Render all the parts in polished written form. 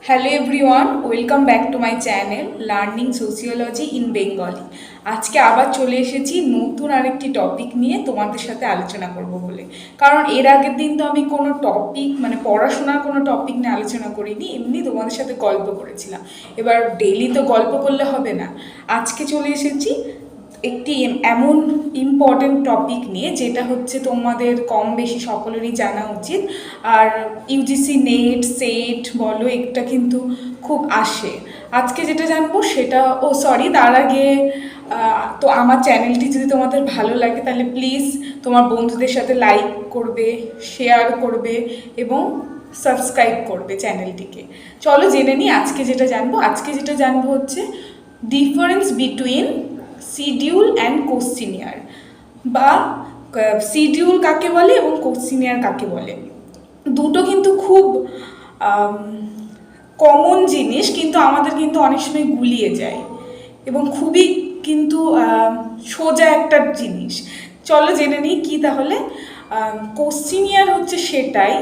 Hello everyone, welcome back to my channel learning sociology in Bengali. আজকে আবার চলে এসেছি নতুন আরেকটি টপিক নিয়ে তোমাদের সাথে আলোচনা করব বলে। কারণ এর আগের দিন তো আমি কোনো টপিক পড়াশোনার কোনো টপিক নিয়ে আলোচনা করিনি, এমনি তোমাদের সাথে গল্প করেছিলাম। এবার ডেইলি তো গল্প করলে হবে না, আজকে চলে এসেছি একটি এমন ইম্পর্টেন্ট টপিক নিয়ে যেটা হচ্ছে তোমাদের কম বেশি সকলেরই জানা উচিত। আর ইউজিসি নেট সেট বলো, এটা কিন্তু খুব আসে। আজকে যেটা জানবো সেটা তার আগে তো আমার চ্যানেলটি যদি তোমাদের ভালো লাগে তাহলে প্লিজ তোমার বন্ধুদের সাথে লাইক করবে, শেয়ার করবে এবং সাবস্ক্রাইব করবে চ্যানেলটিকে। চলো জেনে নিই আজকে যেটা জানবো হচ্ছে ডিফারেন্স বিটুইন শিডিউল অ্যান্ড কোশ্চিনিয়ার, বা শিডিউল কাকে বলে এবং কোশ্চিনিয়ার কাকে বলে। দুটো কিন্তু খুব কমন জিনিস, কিন্তু আমাদের কিন্তু অনেক সময় গুলিয়ে যায় এবং খুবই কিন্তু সোজা একটা জিনিস। চলো জেনে নিই কী তাহলে। কোশ্চিনিয়ার হচ্ছে সেটাই,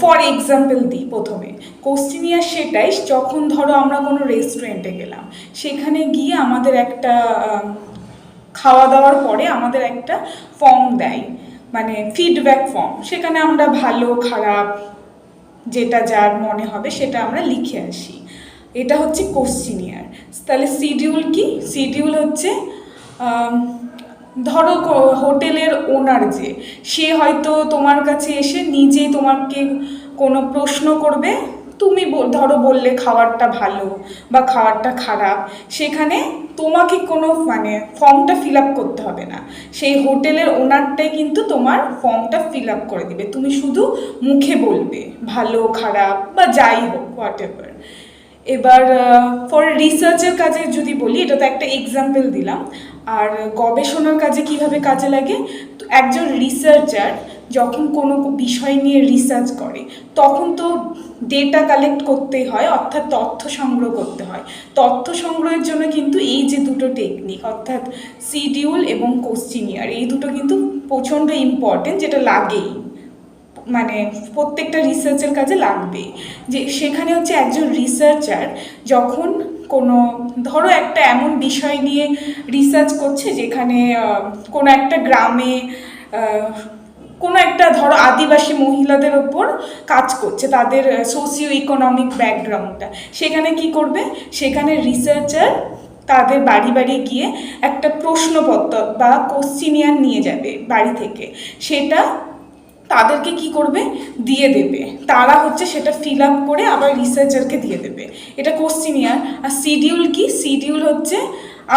ফর এক্সাম্পল দিই প্রথমে। কোশ্চিনিয়ার সেটাই যখন ধরো আমরা কোনো রেস্টুরেন্টে গেলাম, সেখানে গিয়ে আমাদের একটা খাওয়া দাওয়ার পরে আমাদের একটা ফর্ম দেয়, মানে ফিডব্যাক ফর্ম। সেখানে আমরা ভালো খারাপ যেটা যার মনে হবে সেটা আমরা লিখে আসি। এটা হচ্ছে কোশ্চিনিয়ার। তাহলে শিডিউল কি? শিডিউল হচ্ছে ধরো হোটেলের ওনার সে হয়তো তোমার কাছে এসে নিজেই তোমাকে কোনো প্রশ্ন করবে, তুমি ধরো বললে খাবারটা ভালো বা খাবারটা খারাপ, সেখানে তোমাকে কোনো ফর্মটা ফিল আপ করতে হবে না, সেই হোটেলের ওনারটাই কিন্তু তোমার ফর্মটা ফিল আপ করে দিবে। তুমি শুধু মুখে বলবে ভালো খারাপ বা যাই হোক, হোয়াট এভার। এবার ফর রিসার্চের কাজে যদি বলি, এটা তো একটা এক্সাম্পল দিলাম। আর গবেষণার কাজে কিভাবে কাজে লাগে, তো একজন রিসার্চার যখন কোনো বিষয় নিয়ে রিসার্চ করে তখন তো ডেটা কালেক্ট করতেই হয়, অর্থাৎ তথ্য সংগ্রহ করতে হয়। তথ্য সংগ্রহের জন্য কিন্তু এই যে দুটো টেকনিক, অর্থাৎ শিডিউল এবং কোশ্চিনিয়ার, এই দুটো কিন্তু প্রচণ্ড ইম্পর্টেন্ট, যেটা লাগেই, প্রত্যেকটা রিসার্চের কাজে লাগবে। যে সেখানে হচ্ছে একজন রিসার্চার যখন কোনো ধরো একটা এমন বিষয় নিয়ে রিসার্চ করছে যেখানে কোনো একটা গ্রামে কোনো একটা ধরো আদিবাসী মহিলাদের ওপর কাজ করছে, তাদের সোশিও ইকোনমিক ব্যাকগ্রাউন্ডটা, সেখানে কি করবে, সেখানে রিসার্চার তাদের বাড়ি বাড়ি গিয়ে একটা প্রশ্নপত্র বা কোশ্চিনিয়ার নিয়ে যাবে বাড়ি থেকে। সেটা তাদেরকে কি করবে, দিয়ে দেবে। তারা হচ্ছে সেটা ফিল আপ করে আবার রিসার্চারকে দিয়ে দেবে। এটা কোশ্চিনিয়ার। আর শিডিউল কি? শিডিউল হচ্ছে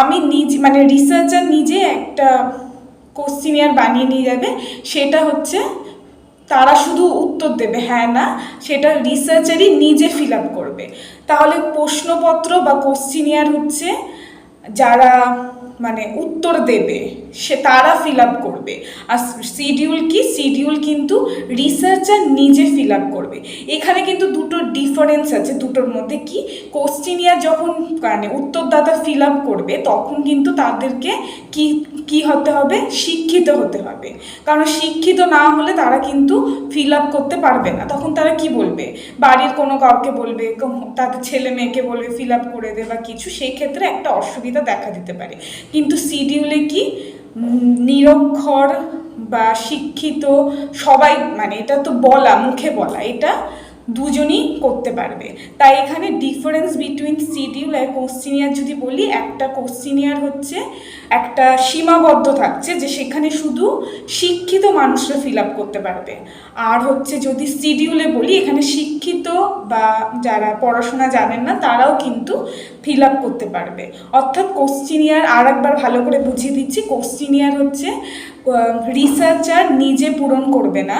আমি নিজে রিসার্চার নিজে একটা কোশ্চিনিয়ার বানিয়ে নিয়ে যাবে, সেটা হচ্ছে তারা শুধু উত্তর দেবে হ্যাঁ না, সেটা রিসার্চারই নিজে ফিল আপ করবে। তাহলে প্রশ্নপত্র বা কোশ্চিনিয়ার হচ্ছে যারা উত্তর দেবে তারা ফিল আপ করবে। আর শিডিউল কি? শিডিউল কিন্তু রিসার্চার নিজে ফিল আপ করবে। এখানে কিন্তু দুটো ডিফারেন্স আছে দুটোর মধ্যে। কি? কোশ্চিনিয়ার যখন উত্তরদাতা ফিল আপ করবে তখন কিন্তু তাদেরকে কি কি হতে হবে, শিক্ষিত হতে হবে। কারণ শিক্ষিত না হলে তারা কিন্তু ফিল আপ করতে পারবে না। তখন তারা কি বলবে, বাড়ির কোনো কাউকে বলবে, তাদের ছেলে মেয়েকে বলবে ফিল আপ করে দে বা কিছু, সেই ক্ষেত্রে একটা অসুবিধা দেখা দিতে পারে। কিন্তু শিডিউলে কি, নিরক্ষর বা শিক্ষিত সবাই, এটা তো বলা, মুখে বলা, এটা দুজনই করতে পারবে। তাই এখানে ডিফারেন্স বিটুইন শিডিউল আর কোশ্চিনিয়ার যদি বলি, একটা কোশ্চিনিয়ার হচ্ছে একটা সীমাবদ্ধ থাকছে যে সেখানে শুধু শিক্ষিত মানুষরা ফিল আপ করতে পারবে। আর হচ্ছে যদি শিডিউলে বলি, এখানে শিক্ষিত বা যারা পড়াশোনা জানেন না তারাও কিন্তু ফিল আপ করতে পারবে। অর্থাৎ কোশ্চিনিয়ার, আর একবার ভালো করে বুঝিয়ে দিচ্ছি, কোশ্চিনিয়ার হচ্ছে রিসার্চার নিজে পূরণ করবে না,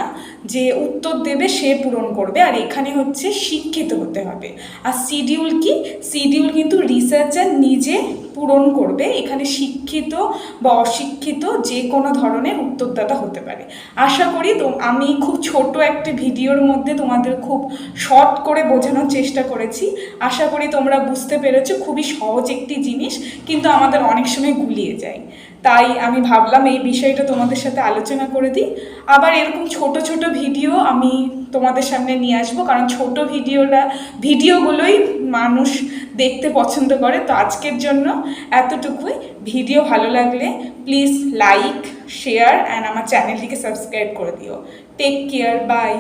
যে উত্তর দেবে সে পূরণ করবে। আর এখানে হচ্ছে শিক্ষিত হতে হবে। আর শিডিউল কি? শিডিউল কিন্তু রিসার্চার নিজে পূরণ করবে। এখানে শিক্ষিত বা অশিক্ষিত যে কোনো ধরনের উত্তরদাতা হতে পারে। আশা করি আমি খুব ছোট একটা ভিডিওর মধ্যে তোমাদের খুব শর্ট করে বোঝানোর চেষ্টা করেছি। আশা করি তোমরা বুঝতে পেরেছো। খুবই সহজ একটি জিনিস, কিন্তু আমাদের অনেক সময় গুলিয়ে যায়। তাই আমি ভাবলাম এই বিষয়টা তোমাদের সাথে আলোচনা করে দিই। আবার এরকম ছোট ছোট ভিডিও আমি তোমাদের সামনে নিয়ে আসবো, কারণ ছোট ভিডিওগুলোই মানুষ দেখতে পছন্দ করে। তো আজকের জন্য এতটুকুই। ভিডিও ভালো লাগলে প্লিজ লাইক, শেয়ার অ্যান্ড আমার চ্যানেলটিকে সাবস্ক্রাইব করে দিও। Take care, by.